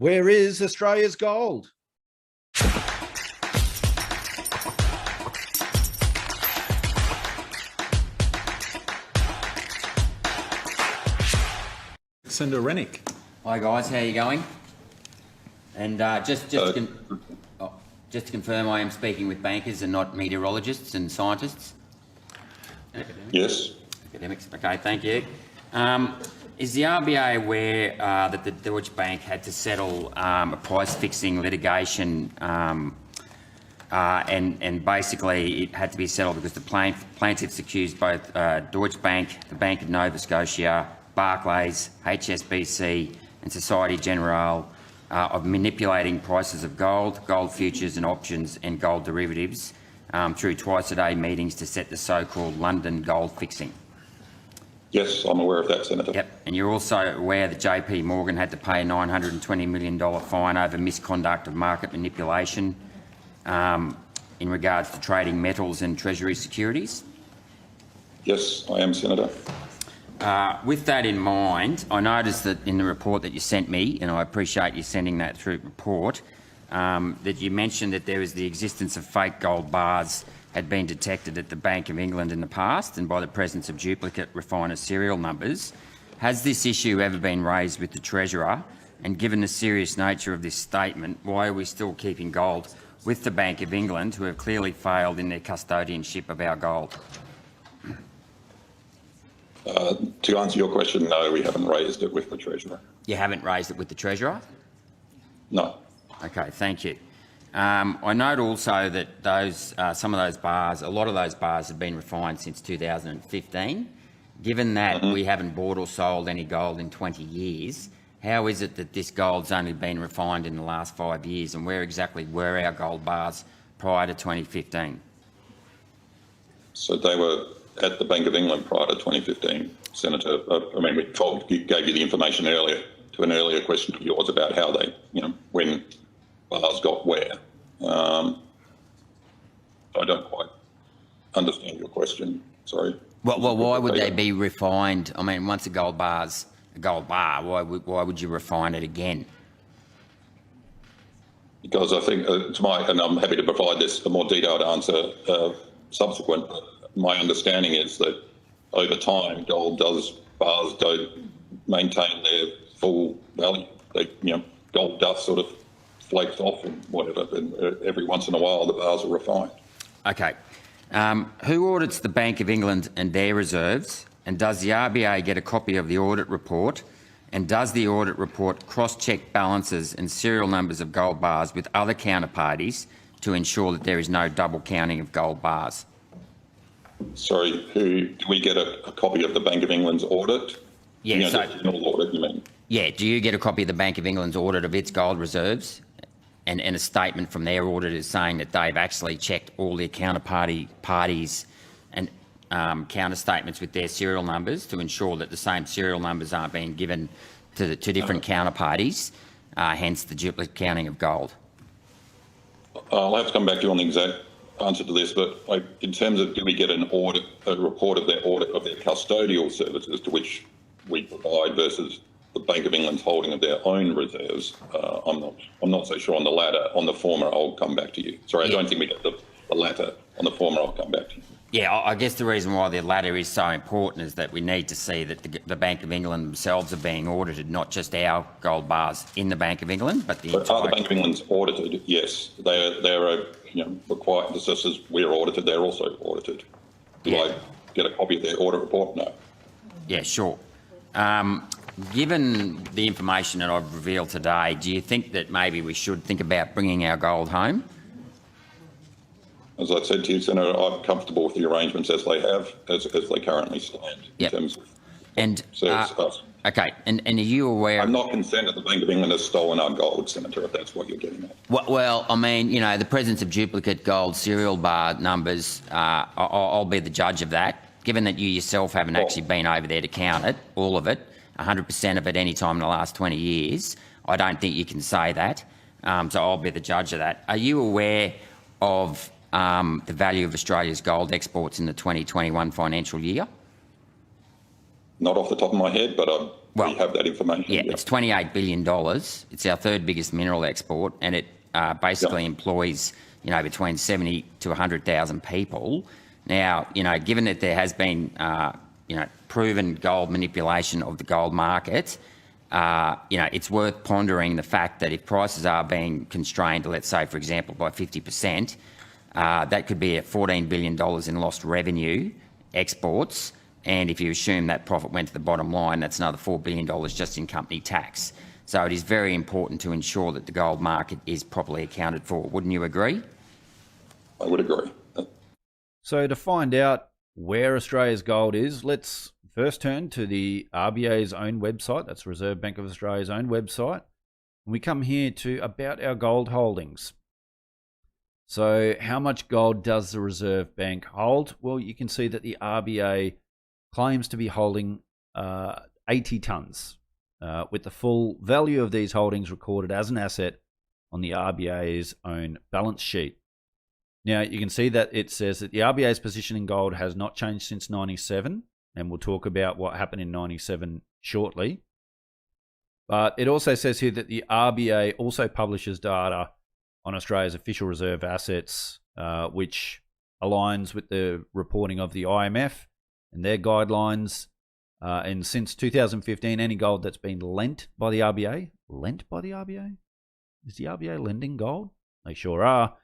Where is Australia's gold? Senator Rennick. Hi guys, how are you going? And just to confirm, I am speaking with bankers and not meteorologists and scientists. Yes. Academics. Okay, thank you. Is the RBA aware that the Deutsche Bank had to settle a price-fixing litigation, and basically it had to be settled because the plaintiffs accused both Deutsche Bank, the Bank of Nova Scotia, Barclays, HSBC and Societe Generale of manipulating prices of gold, gold futures and options and gold derivatives through twice-a-day meetings to set the so-called London gold fixing? Yes, I'm aware of that, Senator. Yep, and you're also aware that JP Morgan had to pay a $920 million fine over misconduct of market manipulation in regards to trading metals and Treasury securities? Yes, I am, Senator. With that in mind, I noticed that in the report that you sent me, and I appreciate you sending that through report, that you mentioned that there is the existence of fake gold bars had been detected at the Bank of England in the past and by the presence of duplicate refiner serial numbers. Has this issue ever been raised with the Treasurer? And given the serious nature of this statement, why are we still keeping gold with the Bank of England, who have clearly failed in their custodianship of our gold? To answer your question, no, we haven't raised it with the Treasurer. You haven't raised it with the Treasurer? No. Okay, thank you. I note also that those some of those bars, a lot of those bars have been refined since 2015. Given that we haven't bought or sold any gold in 20 years, how is it that this gold's only been refined in the last 5 years, and where exactly were our gold bars prior to 2015? So they were at the Bank of England prior to 2015, Senator. I mean, we gave you the information earlier to an earlier question of yours about how they, when bars got where. I don't quite understand your question. Sorry. Well, why would they be refined? I mean, once a gold bar's a gold bar, why would you refine it again? Because I think and I'm happy to provide this a more detailed answer subsequent. My understanding is that over time, bars don't maintain their full value. Gold dust sort of flakes off and whatever, and every once in a while the bars are refined. Okay. Who audits the Bank of England and their reserves? And does the RBA get a copy of the audit report? And does the audit report cross-check balances and serial numbers of gold bars with other counterparties to ensure that there is no double counting of gold bars? Sorry, do we get a copy of the Bank of England's audit? Yeah, the general audit, you mean? Yeah, do you get a copy of the Bank of England's audit of its gold reserves and a statement from their auditors saying that they've actually checked all their parties and counter statements with their serial numbers to ensure that the same serial numbers aren't being given to different counterparties, hence the duplicate counting of gold? I'll have to come back to you on the exact answer to this, but in terms of do we get a report of their audit of their custodial services to which we provide versus the Bank of England's holding of their own reserves, I'm not so sure on the latter. On the former, I'll come back to you. Sorry, yeah. I don't think we get the latter. On the former, I'll come back to you. Yeah, I guess the reason why the latter is so important is that we need to see that the Bank of England themselves are being audited, not just our gold bars in the Bank of England, but the entire... Are the Bank of England's audited? Yes, they're required. Just as we're audited, they're also audited. Do I get a copy of their audit report? No. Yeah, sure. Given the information that I've revealed today, do you think that maybe we should think about bringing our gold home? As I said to you, Senator, I'm comfortable with the arrangements as they have, as they currently stand. Yep. In terms of and us. Okay, and are you aware... I'm not concerned that the Bank of England has stolen our gold, Senator, if that's what you're getting at. Well, I mean, the presence of duplicate gold serial bar numbers, I'll be the judge of that, given that you yourself haven't actually been over there to count it, all of it, 100% of it any time in the last 20 years. I don't think you can say that, so I'll be the judge of that. Are you aware of the value of Australia's gold exports in the 2021 financial year? Not off the top of my head, but Well, have that information. yeah, it's $28 billion. It's our third biggest mineral export, and it basically employs, between 70 to 100,000 people. Now, given that there has been, proven gold manipulation of the gold market, it's worth pondering the fact that if prices are being constrained, let's say, for example, by 50%, that could be at $14 billion in lost revenue exports. And if you assume that profit went to the bottom line, that's another $4 billion just in company tax. So it is very important to ensure that the gold market is properly accounted for. Wouldn't you agree? I would agree. So to find out where Australia's gold is, let's first turn to the RBA's own website. That's Reserve Bank of Australia's own website. We come here to about our gold holdings. So how much gold does the Reserve Bank hold? Well, you can see that the RBA claims to be holding 80 tonnes, with the full value of these holdings recorded as an asset on the RBA's own balance sheet. Now, you can see that it says that the RBA's position in gold has not changed since 97, and we'll talk about what happened in 97 shortly. But it also says here that the RBA also publishes data on Australia's official reserve assets, which aligns with the reporting of the IMF and their guidelines. And since 2015, any gold that's been lent by the RBA, Is the RBA lending gold? They sure are.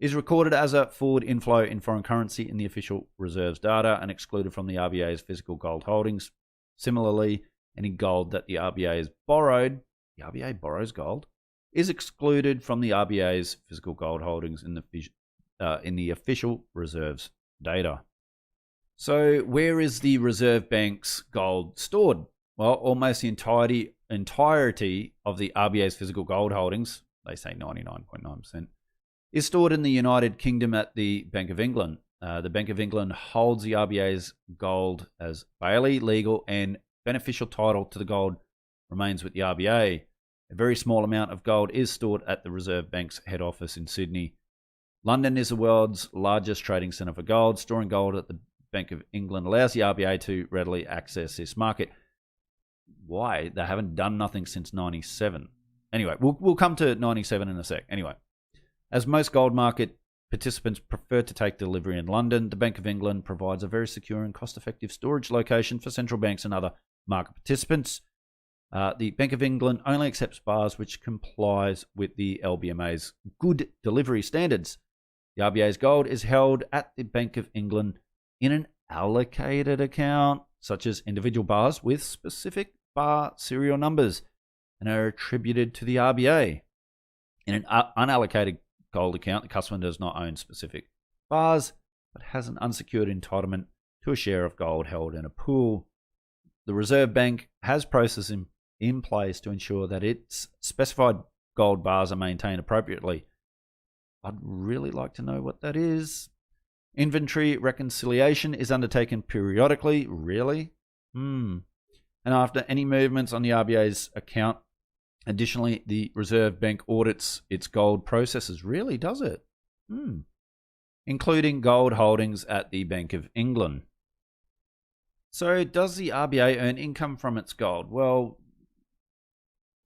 Is recorded as a forward inflow in foreign currency in the official reserves data and excluded from the RBA's physical gold holdings. Similarly, any gold that the RBA has borrowed, the RBA borrows gold, is excluded from the RBA's physical gold holdings in the official reserves data. So where is the Reserve Bank's gold stored? Well, almost the entirety of the RBA's physical gold holdings, they say 99.9%, is stored in the United Kingdom at the Bank of England. The Bank of England holds the RBA's gold as bailey, legal and beneficial title to the gold remains with the RBA. A very small amount of gold is stored at the Reserve Bank's head office in Sydney. London is the world's largest trading centre for gold. Storing gold at the Bank of England allows the RBA to readily access this market. Why? They haven't done nothing since 97. Anyway, we'll come to 97 in a sec. Anyway, as most gold market participants prefer to take delivery in London, the Bank of England provides a very secure and cost-effective storage location for central banks and other market participants. The Bank of England only accepts bars which complies with the LBMA's good delivery standards. The RBA's gold is held at the Bank of England in an allocated account, such as individual bars with specific bar serial numbers, and are attributed to the RBA. In an unallocated gold account, the customer does not own specific bars, but has an unsecured entitlement to a share of gold held in a pool. The Reserve Bank has processes in place to ensure that its specified gold bars are maintained appropriately. I'd really like to know what that is. Inventory reconciliation is undertaken periodically. Really? And after any movements on the RBA's account, additionally, the Reserve Bank audits its gold processes. Really, does it? Including gold holdings at the Bank of England. So does the RBA earn income from its gold? Well,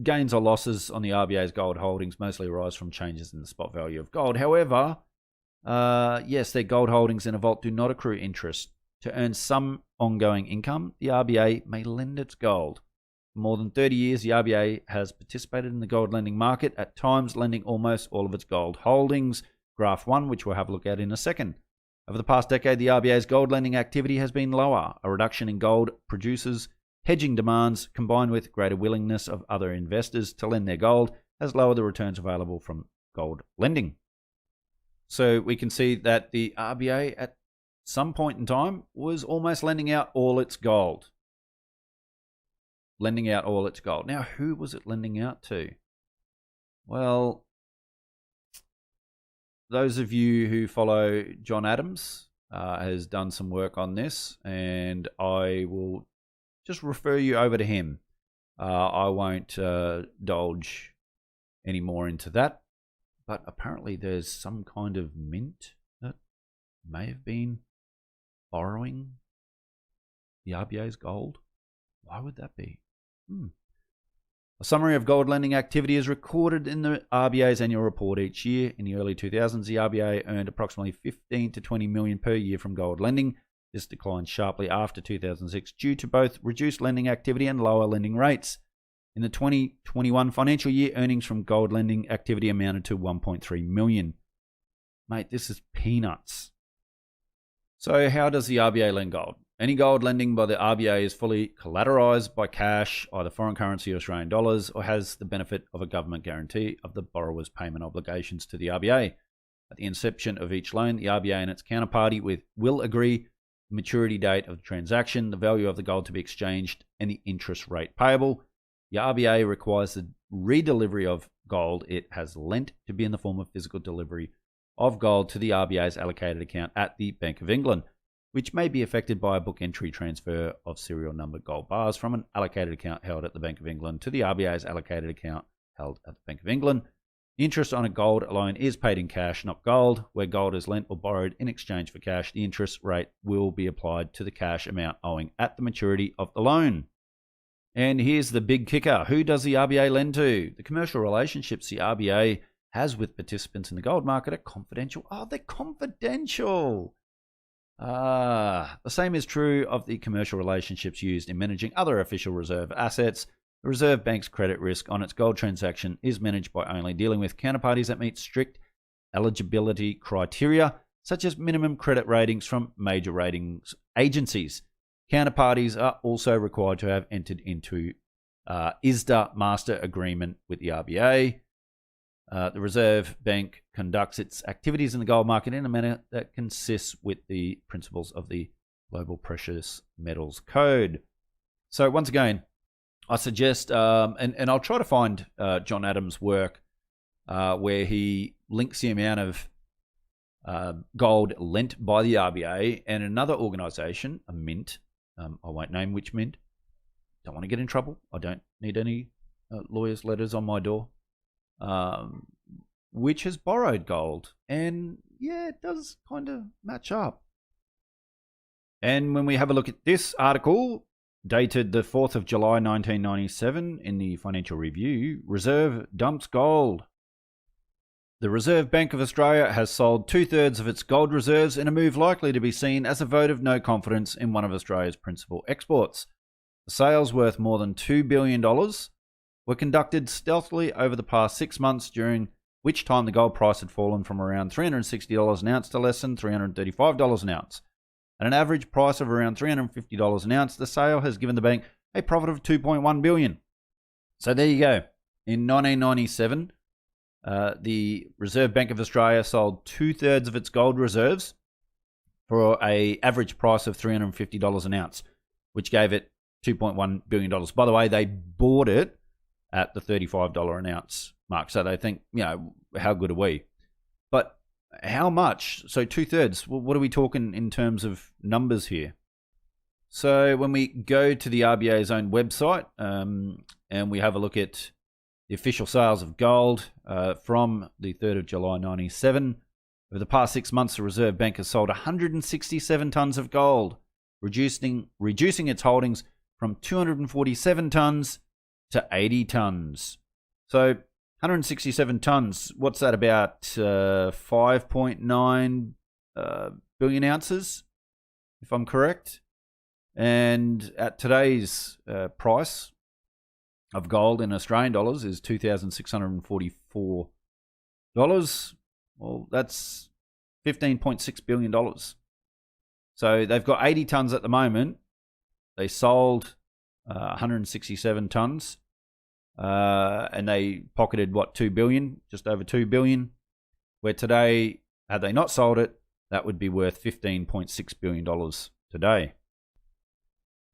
gains or losses on the RBA's gold holdings mostly arise from changes in the spot value of gold. However, yes, their gold holdings in a vault do not accrue interest. To earn some ongoing income, the RBA may lend its gold. For more than 30 years, the RBA has participated in the gold lending market, at times lending almost all of its gold holdings. Graph 1, which we'll have a look at in a second. Over the past decade, the RBA's gold lending activity has been lower. A reduction in gold producers' hedging demands, combined with greater willingness of other investors to lend their gold, has lowered the returns available from gold lending. So we can see that the RBA at some point in time was almost lending out all its gold. Now, who was it lending out to? Well, those of you who follow John Adams has done some work on this, and I will just refer you over to him. I won't divulge any more into that, but apparently there's some kind of mint that may have been borrowing the RBA's gold. Why would that be? A summary of gold lending activity is recorded in the RBA's annual report each year. In the early 2000s, the RBA earned approximately 15 to 20 million per year from gold lending. This declined sharply after 2006 due to both reduced lending activity and lower lending rates. In the 2021 financial year, earnings from gold lending activity amounted to 1.3 million. Mate, this is peanuts. So how does the RBA lend gold? Any gold lending by the RBA is fully collateralized by cash, either foreign currency or Australian dollars, or has the benefit of a government guarantee of the borrower's payment obligations to the RBA. At the inception of each loan, the RBA and its counterparty will agree the maturity date of the transaction, the value of the gold to be exchanged, and the interest rate payable. The RBA requires the redelivery of gold it has lent to be in the form of physical delivery of gold to the RBA's allocated account at the Bank of England, which may be affected by a book entry transfer of serial numbered gold bars from an allocated account held at the Bank of England to the RBA's allocated account held at the Bank of England. The interest on a gold loan is paid in cash, not gold. Where gold is lent or borrowed in exchange for cash, the interest rate will be applied to the cash amount owing at the maturity of the loan. And here's the big kicker. Who does the RBA lend to? The commercial relationships the RBA has with participants in the gold market are confidential. Oh, they're confidential. The same is true of the commercial relationships used in managing other official reserve assets. The Reserve Bank's credit risk on its gold transaction is managed by only dealing with counterparties that meet strict eligibility criteria, such as minimum credit ratings from major ratings agencies. Counterparties are also required to have entered into ISDA master agreement with the RBA. The Reserve Bank conducts its activities in the gold market in a manner that consists with the principles of the Global Precious Metals Code. So once again, I suggest, and I'll try to find John Adams' work where he links the amount of gold lent by the RBA and another organisation, a mint. I won't name which mint. Don't want to get in trouble. I don't need any lawyers' letters on my door. Which has borrowed gold. And yeah, it does kind of match up. And when we have a look at this article, dated the 4th of July 1997 in the Financial Review, Reserve dumps gold. The Reserve Bank of Australia has sold 2/3 of its gold reserves in a move likely to be seen as a vote of no confidence in one of Australia's principal exports. The sales, worth more than $2 billion, were conducted stealthily over the past 6 months, during which time the gold price had fallen from around $360 an ounce to less than $335 an ounce. At an average price of around $350 an ounce, the sale has given the bank a profit of $2.1 billion. So there you go. In 1997, the Reserve Bank of Australia sold 2/3 of its gold reserves for an average price of $350 an ounce, which gave it $2.1 billion. By the way, they bought it at the $35 an ounce mark. So they think, how good are we? But how much? So 2/3. Well, what are we talking in terms of numbers here? So when we go to the RBA's own website and we have a look at the official sales of gold from the 3rd of July 1997, over the past 6 months, the Reserve Bank has sold 167 tonnes of gold, reducing its holdings from 247 tonnes to 80 tonnes. So 167 tonnes, what's that, about 5.9 billion ounces, if I'm correct? And at today's price of gold in Australian dollars is $2,644. Well, that's $15.6 billion. So they've got 80 tonnes at the moment. They sold 167 tonnes. And they pocketed, $2 billion, just over $2 billion. Where today, had they not sold it, that would be worth $15.6 billion today.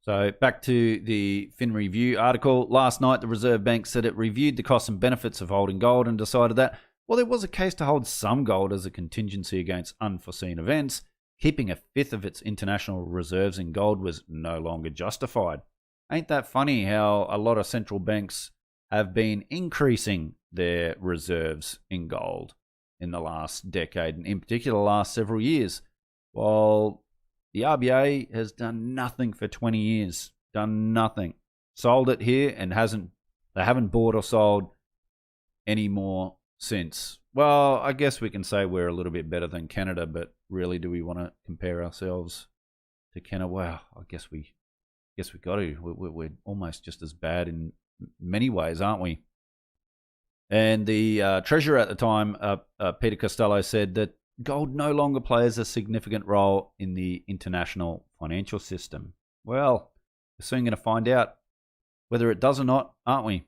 So back to the Fin Review article. Last night, the Reserve Bank said it reviewed the costs and benefits of holding gold and decided that, while there was a case to hold some gold as a contingency against unforeseen events, keeping 1/5 of its international reserves in gold was no longer justified. Ain't that funny how a lot of central banks have been increasing their reserves in gold in the last decade, and in particular the last several years, while the RBA has done nothing for 20 years. Done nothing. sold it here and they haven't bought or sold any more since. Well, I guess we can say we're a little bit better than Canada, but really, do we want to compare ourselves to Canada? Well, I guess we got to. We're almost just as bad in many ways, aren't we? And the treasurer at the time, Peter Costello, said that gold no longer plays a significant role in the international financial system. Well, we're soon going to find out whether it does or not, aren't we?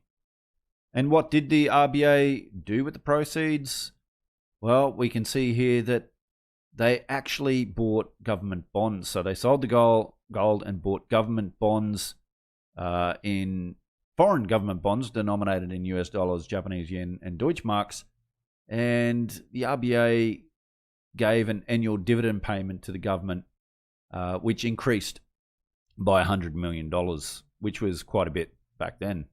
And what did the RBA do with the proceeds? Well, we can see here that they actually bought government bonds. So they sold the gold and bought government bonds in foreign government bonds denominated in US dollars, Japanese yen, and Deutschmarks. And the RBA gave an annual dividend payment to the government, which increased by $100 million, which was quite a bit back then.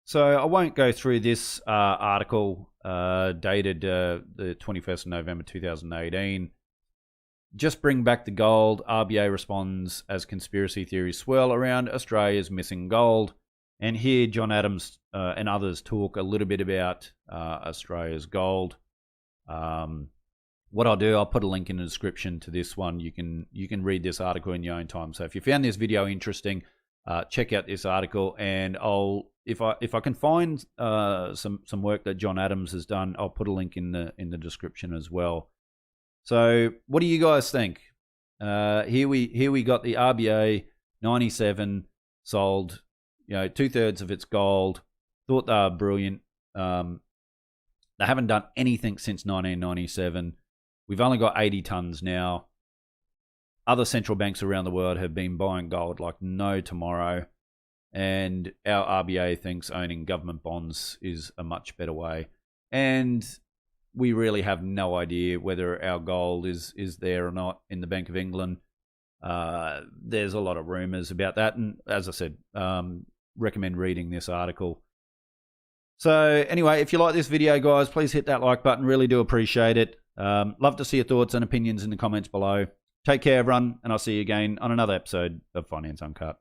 So I won't go through this article dated the 21st of November 2018. Just bring back the gold. RBA responds as conspiracy theories swirl around Australia's missing gold. And here John Adams and others talk a little bit about Australia's gold. What I'll do, I'll put a link in the description to this one. You can read this article in your own time. So if you found this video interesting, check out this article, and if I can find some work that John Adams has done, I'll put a link in the description as well. So what do you guys think? Here we got the RBA 97 sold, 2/3 of its gold. Thought they were brilliant. They haven't done anything since 1997. We've only got 80 tons now. Other central banks around the world have been buying gold like no tomorrow. And our RBA thinks owning government bonds is a much better way. And we really have no idea whether our gold is there or not in the Bank of England. There's a lot of rumors about that. And as I said, recommend reading this article. So anyway, if you like this video, guys, please hit that like button. Really do appreciate it. Love to see your thoughts and opinions in the comments below. Take care, everyone, and I'll see you again on another episode of Finance Uncut.